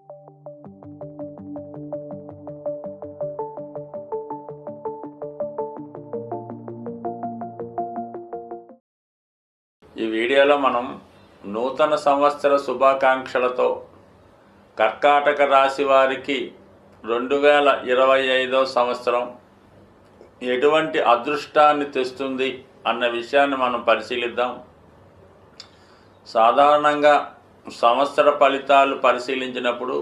ఈ వీడియోలో మనం నూతన సంవత్సర శుభాకాంక్షలతో కర్కాటక రాశి వారికి 2025వ సంవత్సరం ఎటువంటి అదృష్టాన్ని తెస్తుంది అన్న విషయాన్ని మనం పరిశీలిద్దాం. సాధారణంగా సంవత్సర ఫలితాలు పరిశీలించినప్పుడు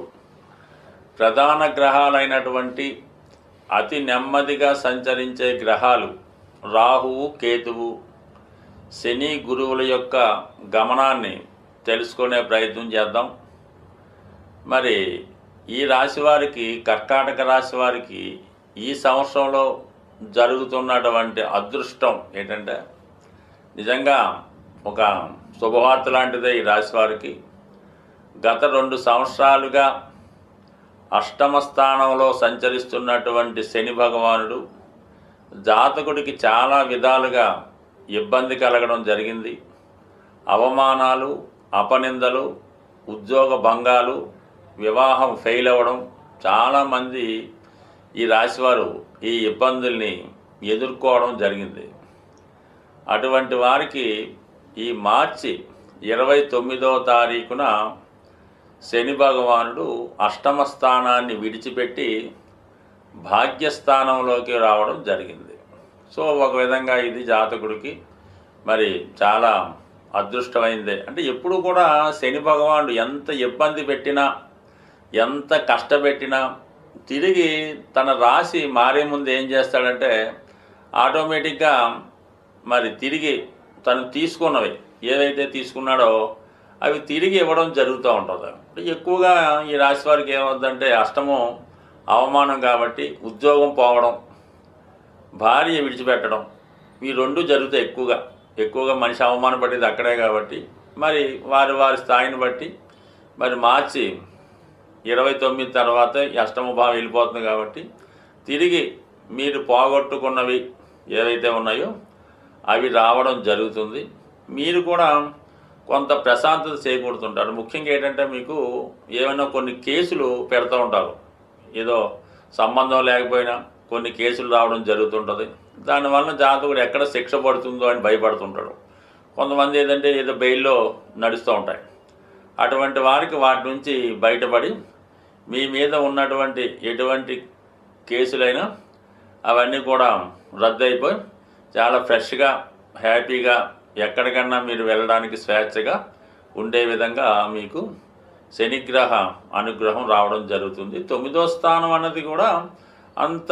ప్రధాన గ్రహాలైనటువంటి అతి నెమ్మదిగా సంచరించే గ్రహాలు రాహువు, కేతువు, శని, గురువుల యొక్క గమనాన్ని తెలుసుకునే ప్రయత్నం చేద్దాం. మరి ఈ రాశి వారికి, కర్కాటక రాశి వారికి ఈ సంవత్సరంలో జరుగుతున్నటువంటి అదృష్టం ఏంటంటే నిజంగా ఒక శుభవార్త లాంటిదే. ఈ రాశి వారికి గత 2 సంవత్సరాలుగా అష్టమ స్థానంలో సంచరిస్తున్నటువంటి శని భగవానుడు జాతకుడికి చాలా విధాలుగా ఇబ్బంది కలగడం జరిగింది. అవమానాలు, అపనిందలు, ఉద్యోగ భంగాలు, వివాహం ఫెయిల్ అవ్వడం, చాలామంది ఈ రాశివారు ఈ ఇబ్బందుల్ని ఎదుర్కోవడం జరిగింది. అటువంటి వారికి ఈ మార్చి 29వ తారీఖున శని భగవానుడు అష్టమ స్థానాన్ని విడిచిపెట్టి భాగ్యస్థానంలోకి రావడం జరిగింది. సో ఒక విధంగా ఇది జాతకుడికి మరి చాలా అదృష్టమైందే. అంటే ఎప్పుడు కూడా శని భగవానుడు ఎంత ఇబ్బంది పెట్టినా, ఎంత కష్టపెట్టినా తిరిగి తన రాశి మారే ముందు ఏం చేస్తాడంటే ఆటోమేటిక్గా మరి తిరిగి తను తీసుకున్నవి ఏవైతే తీసుకున్నాడో అవి తిరిగి ఇవ్వడం జరుగుతూ ఉంటుంది. ఎక్కువగా ఈ రాశి వారికి ఏమవుతుందంటే అష్టమం అవమానం కాబట్టి ఉద్యోగం పోవడం, భార్య విడిచిపెట్టడం, ఈ 2 జరుగుతాయి. ఎక్కువగా మనిషి అవమానపడేది అక్కడే కాబట్టి మరి వారి స్థాయిని బట్టి మరి మార్చి 29 తర్వాత ఈ అష్టమ భావం వెళ్ళిపోతుంది కాబట్టి తిరిగి మీరు పోగొట్టుకున్నవి ఏవైతే ఉన్నాయో అవి రావడం జరుగుతుంది. మీరు కూడా కొంత ప్రశాంతత చేకూరుతుంటారు. ముఖ్యంగా ఏంటంటే మీకు ఏమైనా కొన్ని కేసులు పెడుతూ ఉంటారు, ఏదో సంబంధం లేకపోయినా కొన్ని కేసులు రావడం జరుగుతుంటుంది. దానివల్ల జాతకుడు ఎక్కడ శిక్ష పడుతుందో అని భయపడుతుంటాడు. కొంతమంది ఏంటంటే ఏదో బెయిల్లో నడుస్తూ ఉంటాయి. అటువంటి వారికి వాటి నుంచి బయటపడి మీ మీద ఉన్నటువంటి ఎటువంటి కేసులైనా అవన్నీ కూడా రద్దు అయిపోయి చాలా ఫ్రెష్గా, హ్యాపీగా ఎక్కడికన్నా మీరు వెళ్ళడానికి స్వేచ్ఛగా ఉండే విధంగా మీకు శనిగ్రహ అనుగ్రహం రావడం జరుగుతుంది. 9వ స్థానం అన్నది కూడా అంత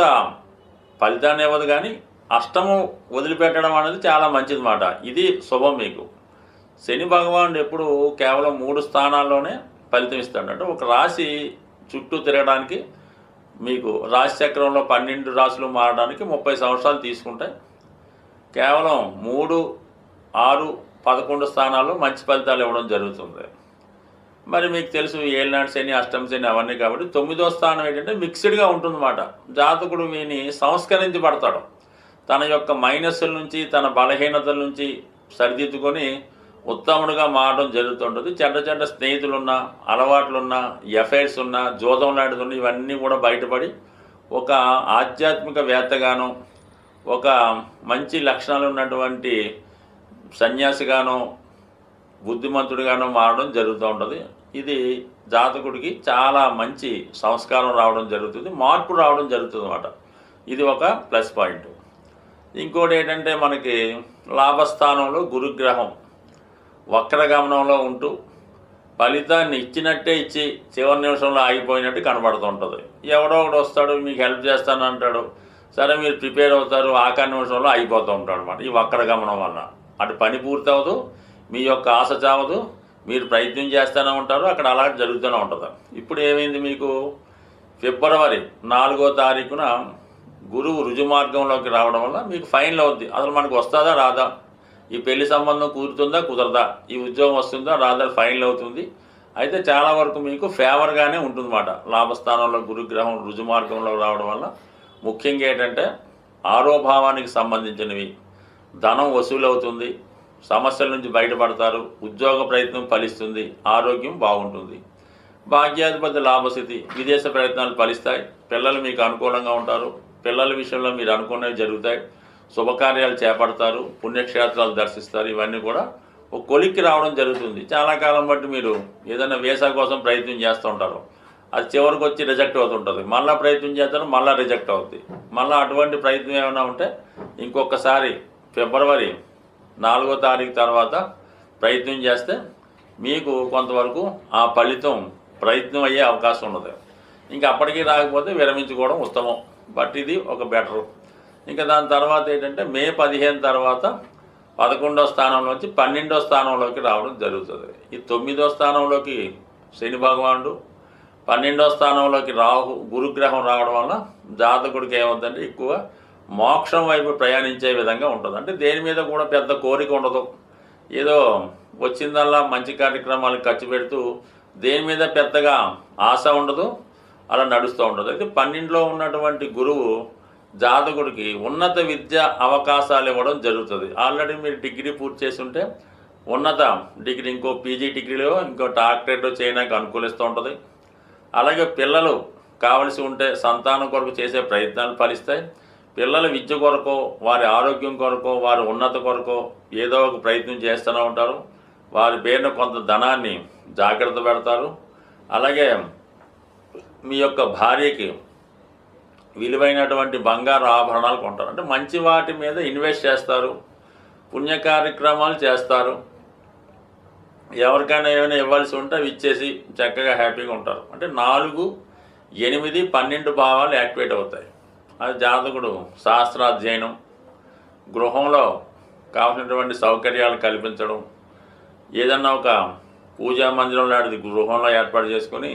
ఫలితాన్ని ఇవ్వదు, కానీ అష్టమం వదిలిపెట్టడం అనేది చాలా మంచిది మాట. ఇది శుభం మీకు. శని భగవానుడు ఎప్పుడు కేవలం 3 స్థానాల్లోనే ఫలితం ఇస్తాడు. అంటే ఒక రాశి చుట్టూ తిరగడానికి మీకు రాశి చక్రంలో 12 రాశులు మారడానికి 30 సంవత్సరాలు తీసుకుంటాయి. కేవలం 3, 6, 11 స్థానాల్లో మంచి ఫలితాలు ఇవ్వడం జరుగుతుంది. మరి మీకు తెలుసు ఏళ్ళనాడు శని, అష్టమ శని అవన్నీ కాబట్టి 9వ స్థానం ఏంటంటే మిక్స్డ్గా ఉంటుందన్నమాట. జాతకుడు వీని సంస్కరించబడతాడు. తన యొక్క మైనస్ల నుంచి, తన బలహీనతల నుంచి సరిదిద్దుకొని ఉత్తముడుగా మారడం జరుగుతుంటుంది. చెడ్డ స్నేహితులున్నా, అలవాట్లున్నా, ఎఫైర్స్ ఉన్నా, జోదం లాంటిది ఉన్న ఇవన్నీ కూడా బయటపడి ఒక ఆధ్యాత్మిక వేత్తగానో, ఒక మంచి లక్షణాలు ఉన్నటువంటి సన్యాసిగానో, బుద్ధిమంతుడిగానో మారడం జరుగుతూ ఉంటుంది. ఇది జాతకుడికి చాలా మంచి సంస్కారం రావడం జరుగుతుంది, మార్పు రావడం జరుగుతుంది అన్నమాట. ఇది ఒక ప్లస్ పాయింట్. ఇంకోటి ఏంటంటే మనకి లాభస్థానంలో గురుగ్రహం వక్రగమనంలో ఉంటూ ఫలితాన్ని ఇచ్చినట్టే ఇచ్చి చివరి నిమిషంలో ఆగిపోయినట్టు కనబడుతుంటుంది. ఎవడో ఒకడు వస్తాడు, మీకు హెల్ప్ చేస్తాను అంటాడు, సరే మీరు ప్రిపేర్ అవుతారు, ఆఖరి నిమిషంలో ఆగిపోతూ ఉంటాడు అనమాట. ఈ వక్రగమనం వల్ల అటు పని పూర్తవదు, మీ యొక్క ఆశ చావదు, మీరు ప్రయత్నం చేస్తూనే ఉంటారు, అక్కడ అలా జరుగుతూనే ఉంటుంది. ఇప్పుడు ఏమైంది, మీకు ఫిబ్రవరి 4వ తారీఖున గురువు రుజుమార్గంలోకి రావడం వల్ల మీకు ఫైనల్ అవుద్ది. అసలు మనకు వస్తుందా రాదా, ఈ పెళ్లి సంబంధం కుదురుతుందా కుదరదా, ఈ ఉద్యోగం వస్తుందా రాదా, ఫైనల్ అవుతుంది. అయితే చాలా వరకు మీకు ఫేవర్గానే ఉంటుందన్నమాట. లాభస్థానంలో గురుగ్రహం రుజుమార్గంలో రావడం వల్ల ముఖ్యంగా ఏంటంటే ఆరోభావానికి సంబంధించినవి, ధనం వసూలు అవుతుంది, సమస్యల నుంచి బయటపడతారు, ఉద్యోగ ప్రయత్నం ఫలిస్తుంది, ఆరోగ్యం బాగుంటుంది. భాగ్యాధిపతి లాభస్థితి, విదేశ ప్రయత్నాలు ఫలిస్తాయి, పిల్లలు మీకు అనుకూలంగా ఉంటారు, పిల్లల విషయంలో మీరు అనుకున్నవి జరుగుతాయి, శుభకార్యాలు చేపడతారు, పుణ్యక్షేత్రాలు దర్శిస్తారు. ఇవన్నీ కూడా ఒక కొలిక్కి రావడం జరుగుతుంది. చాలా కాలం బట్టి మీరు ఏదైనా వీసా కోసం ప్రయత్నం చేస్తూ ఉంటారు, అది చివరికి వచ్చి రిజెక్ట్ అవుతుంటుంది, మళ్ళీ ప్రయత్నం చేస్తారు, మళ్ళీ రిజెక్ట్ అవుతుంది. మళ్ళీ అటువంటి ప్రయత్నం ఏమైనా ఉంటే ఇంకొకసారి ఫిబ్రవరి 4వ తారీఖు తర్వాత ప్రయత్నం చేస్తే మీకు కొంతవరకు ఆ ఫలితం ప్రయత్నం అయ్యే అవకాశం ఉన్నది. ఇంకా అప్పటికీ రాకపోతే విరమించుకోవడం ఉత్తమం. బట్ ఇది ఒక బెటరు. ఇంకా దాని తర్వాత ఏంటంటే మే 15 తర్వాత 11వ స్థానంలోంచి 12వ స్థానంలోకి రావడం జరుగుతుంది. ఈ 9వ స్థానంలోకి శని భగవానుడు, 12వ స్థానంలోకి గురుగ్రహం రావడం వల్ల జాతకుడికి ఏమవుతుందంటే ఎక్కువ మోక్షం వైపు ప్రయాణించే విధంగా ఉంటుంది. అంటే దేని మీద కూడా పెద్ద కోరిక ఉండదు, ఏదో వచ్చిందల్లా మంచి కార్యక్రమాలకు ఖర్చు పెడుతూ దేని మీద పెద్దగా ఆశ ఉండదు, అలా నడుస్తూ ఉంటుంది. అయితే 12లో ఉన్నటువంటి గురువు జాతకుడికి ఉన్నత విద్య అవకాశాలు ఇవ్వడం జరుగుతుంది. ఆల్రెడీ మీరు డిగ్రీ పూర్తి చేసి ఉంటే ఉన్నత డిగ్రీ, ఇంకో పీజీ డిగ్రీలో ఇంకో డాక్టరేట్ చేయడానికి అనుకూలిస్తూ ఉంటుంది. అలాగే పిల్లలు కావలసి ఉంటే సంతానం కొరకు చేసే ప్రయత్నాలు ఫలిస్తాయి. పిల్లల విద్య కొరకు, వారి ఆరోగ్యం కొరకు, వారి ఉన్నత కొరకు ఏదో ఒక ప్రయత్నం చేస్తూనే ఉంటారు. వారి పేరున కొంత ధనాన్ని జాగ్రత్త పెడతారు. అలాగే మీ యొక్క భార్యకి విలువైనటువంటి బంగారు ఆభరణాలు కొంటారు. అంటే మంచి వాటి మీద ఇన్వెస్ట్ చేస్తారు, పుణ్య కార్యక్రమాలు చేస్తారు. ఎవరికైనా ఏమైనా ఇవ్వాల్సి ఉంటే అవి ఇచ్చేసి చక్కగా హ్యాపీగా ఉంటారు. అంటే 4, 8, 12 భావాలు యాక్టివేట్ అవుతాయి. అది జాతకుడు శాస్త్రాధ్యయనం, గృహంలో కావాల్సినటువంటి సౌకర్యాలు కల్పించడం, ఏదన్నా ఒక పూజా మందిరం లాంటిది గృహంలో ఏర్పాటు చేసుకొని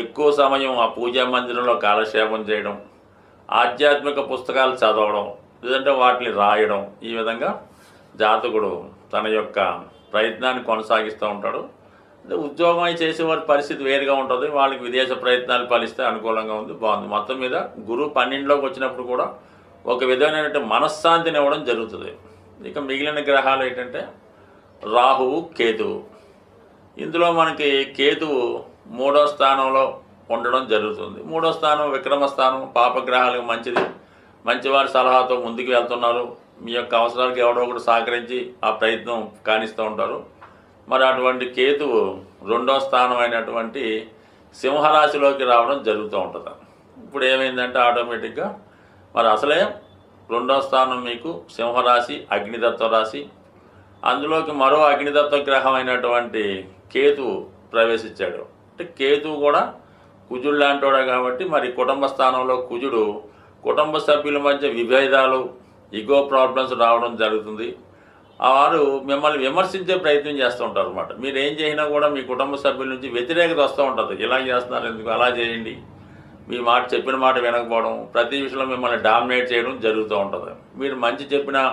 ఎక్కువ సమయం ఆ పూజా మందిరంలో కాలక్షేపం చేయడం, ఆధ్యాత్మిక పుస్తకాలు చదవడం, లేదంటే వాటిని రాయడం, ఈ విధంగా జాతకుడు తన యొక్క ప్రయత్నాన్ని కొనసాగిస్తూ ఉంటాడు. అంటే ఉద్యోగం చేసేవారి పరిస్థితి వేరుగా ఉంటుంది. వాళ్ళకి విదేశ ప్రయత్నాలు ఫలిస్తే అనుకూలంగా ఉంది, బాగుంది. మొత్తం మీద గురువు 12లోకి వచ్చినప్పుడు కూడా ఒక విధమైనటువంటి మనశ్శాంతిని ఇవ్వడం జరుగుతుంది. ఇక మిగిలిన గ్రహాలు ఏంటంటే రాహువు, కేతువు. ఇందులో మనకి కేతువు 3వ స్థానంలో ఉండడం జరుగుతుంది. 3వ స్థానం విక్రమ స్థానం, పాపగ్రహాలకు మంచిది. మంచివారి సలహాతో ముందుకు వెళ్తున్నారు. మీ యొక్క అవసరాలకు ఎవడో ఒకటి సహకరించి ఆ ప్రయత్నం కానిస్తూ ఉంటారు. మరి అటువంటి కేతువు 2వ స్థానం అయినటువంటి సింహరాశిలోకి రావడం జరుగుతూ ఉంటుంది. ఇప్పుడు ఏమైందంటే ఆటోమేటిక్గా మరి అసలే 2వ స్థానం మీకు సింహరాశి, అగ్నితత్వ రాశి. అందులోకి మరో అగ్నితత్వ గ్రహం అయినటువంటి కేతువు ప్రవేశించాడు. అంటే కేతువు కూడా కుజుడు లాంటివాడే కాబట్టి మరి కుటుంబ స్థానంలో కుజుడు కుటుంబ సభ్యుల మధ్య విభేదాలు, ఈగో ప్రాబ్లమ్స్ రావడం జరుగుతుంది. వారు మిమ్మల్ని విమర్శించే ప్రయత్నం చేస్తూ ఉంటారు అనమాట. మీరు ఏం చేసినా కూడా మీ కుటుంబ సభ్యుల నుంచి వ్యతిరేకత వస్తూ ఉంటుంది. ఇలా చేస్తున్నారు ఎందుకు, అలా చేయండి, మీ మాట చెప్పిన మాట వినకపోవడం, ప్రతి విషయంలో మిమ్మల్ని డామినేట్ చేయడం జరుగుతూ ఉంటుంది. మీరు మంచి చెప్పినా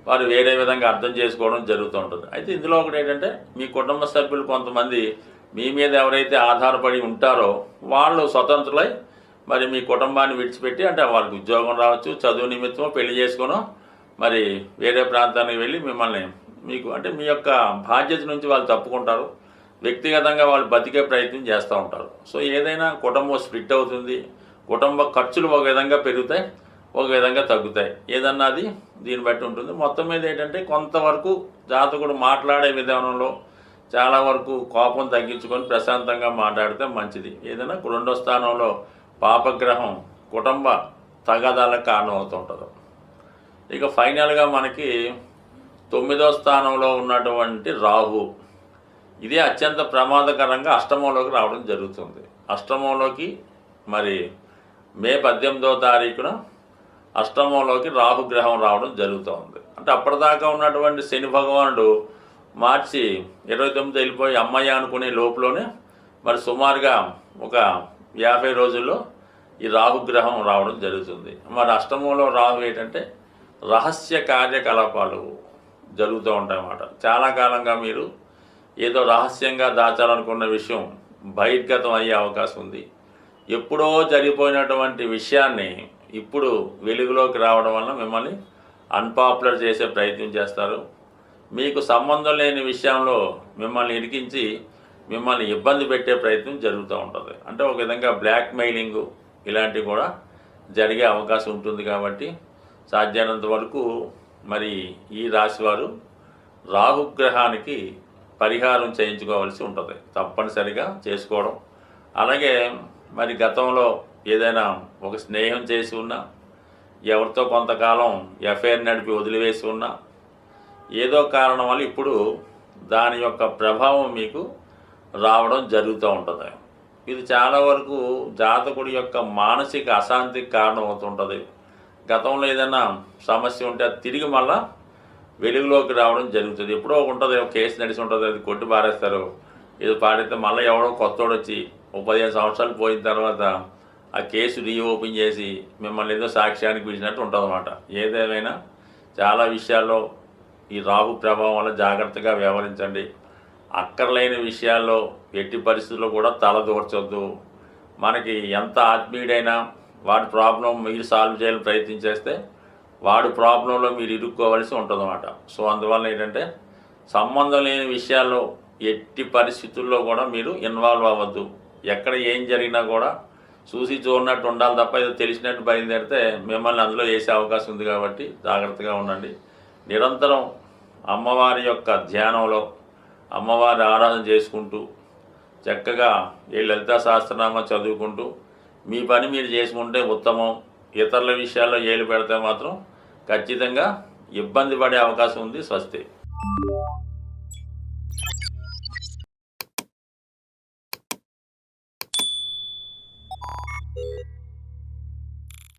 వారు వేరే విధంగా అర్థం చేసుకోవడం జరుగుతూ ఉంటుంది. అయితే ఇందులో ఒకటి ఏంటంటే మీ కుటుంబ సభ్యులు కొంతమంది మీ మీద ఎవరైతే ఆధారపడి ఉంటారో వాళ్ళు స్వతంత్రులై మరి మీ కుటుంబాన్ని విడిచిపెట్టి, అంటే వాళ్ళకి ఉద్యోగం రావచ్చు, చదువు నిమిత్తమో పెళ్లి చేసుకోనో మరి వేరే ప్రాంతానికి వెళ్ళి మిమ్మల్ని మీకు అంటే మీ యొక్క బాధ్యత నుంచి వాళ్ళు తప్పుకుంటారు. వ్యక్తిగతంగా వాళ్ళు బతికే ప్రయత్నం చేస్తూ ఉంటారు. సో ఏదైనా కుటుంబం స్ప్లిట్ అవుతుంది, కుటుంబ ఖర్చులు ఒక విధంగా పెరుగుతాయి, ఒక విధంగా తగ్గుతాయి. ఏదన్నది దీన్ని బట్టి ఉంటుంది. మొత్తం మీద ఏంటంటే కొంతవరకు జాతకుడు మాట్లాడే విధానంలో చాలా వరకు కోపం తగ్గించుకొని ప్రశాంతంగా మాట్లాడితే మంచిది. ఏదైనా 2వ స్థానంలో పాపగ్రహం కుటుంబ తగాదాలకు కారణం అవుతుంటుంది. ఇక ఫైనల్గా మనకి 9వ స్థానంలో ఉన్నటువంటి రాహు, ఇదే అత్యంత ప్రమాదకరంగా అష్టమంలోకి రావడం జరుగుతుంది. అష్టమంలోకి మరి మే 18వ తారీఖున అష్టమంలోకి రాహుగ్రహం రావడం జరుగుతుంది. అంటే అప్పటిదాకా ఉన్నటువంటి శని భగవానుడు మార్చి 29 వెళ్ళిపోయి అమ్మయ్య అనుకునే లోపులోనే మరి సుమారుగా ఒక 50 రోజుల్లో ఈ రాహుగ్రహం రావడం జరుగుతుంది. మరి అష్టమంలో రాహు ఏంటంటే రహస్య కార్యకలాపాలు జరుగుతూ ఉంటాయన్నమాట. చాలా కాలంగా మీరు ఏదో రహస్యంగా దాచాలనుకున్న విషయం బహిర్గతం అయ్యే అవకాశం ఉంది. ఎప్పుడో జరిగిపోయినటువంటి విషయాన్ని ఇప్పుడు వెలుగులోకి రావడం వల్ల మిమ్మల్ని అన్పాపులర్ చేసే ప్రయత్నం చేస్తారు. మీకు సంబంధం లేని విషయంలో మిమ్మల్ని ఇరికించి మిమ్మల్ని ఇబ్బంది పెట్టే ప్రయత్నం జరుగుతూ ఉంటుంది. అంటే ఒక విధంగా బ్లాక్ మెయిలింగు ఇలాంటివి కూడా జరిగే అవకాశం ఉంటుంది. కాబట్టి సాధ్యమైనంత వరకు మరి ఈ రాశివారు రాహుగ్రహానికి పరిహారం చేయించుకోవాల్సి ఉంటుంది, తప్పనిసరిగా చేసుకోవడం. అలాగే మరి గతంలో ఏదైనా ఒక స్నేహం చేసి ఉన్నా, ఎవరితో కొంతకాలం ఎఫ్ఐఆర్ నడిపి వదిలివేసి ఉన్నా, ఏదో కారణం వల్ల ఇప్పుడు దాని యొక్క ప్రభావం మీకు రావడం జరుగుతూ ఉంటుంది. ఇది చాలా వరకు జాతకుడి యొక్క మానసిక అశాంతికి కారణం అవుతుంటుంది. గతంలో ఏదైనా సమస్య ఉంటే అది తిరిగి మళ్ళా వెలుగులోకి రావడం జరుగుతుంది. ఎప్పుడో ఉంటుంది, కేసు నడిచి ఉంటుంది, అది కొట్టి పారేస్తారు. ఇది పాడితే మళ్ళీ ఎవడో కొత్తోడు వచ్చి 15 సంవత్సరాలు పోయిన తర్వాత ఆ కేసు రీఓపెన్ చేసి మిమ్మల్ని ఏదో సాక్ష్యానికి పిలిచినట్టు ఉంటుందన్నమాట. ఏదేమైనా చాలా విషయాల్లో ఈ రాహు ప్రభావం వల్ల జాగ్రత్తగా వ్యవహరించండి. అక్కర్లేని విషయాల్లో ఎట్టి పరిస్థితుల్లో కూడా తలదూర్చొద్దు. మనకి ఎంత ఆత్మీయుడైనా వాడి ప్రాబ్లం మీరు సాల్వ్ చేయాలని ప్రయత్నించేస్తే వాడి ప్రాబ్లంలో మీరు ఇరుక్కోవలసి ఉంటుందన్నమాట. సో అందువల్ల ఏంటంటే సంబంధం లేని విషయాల్లో ఎట్టి పరిస్థితుల్లో కూడా మీరు ఇన్వాల్వ్ అవ్వద్దు. ఎక్కడ ఏం జరిగినా కూడా చూసి చూడనట్టు ఉండాలి తప్ప ఏదో తెలిసినట్టు బయలుదేరితే మిమ్మల్ని అందులో వేసే అవకాశం ఉంది. కాబట్టి జాగ్రత్తగా ఉండండి. నిరంతరం అమ్మవారి యొక్క ధ్యానంలో అమ్మవారి ఆరాధన చేసుకుంటూ చక్కగా ఈ లలితా సహస్రనామం చదువుకుంటూ మీ పని మీరు చేసుకుంటే ఉత్తమం. ఇతరుల విషయాల్లో ఏలు పెడితే మాత్రం ఖచ్చితంగా ఇబ్బంది పడే అవకాశం ఉంది. స్వస్తి.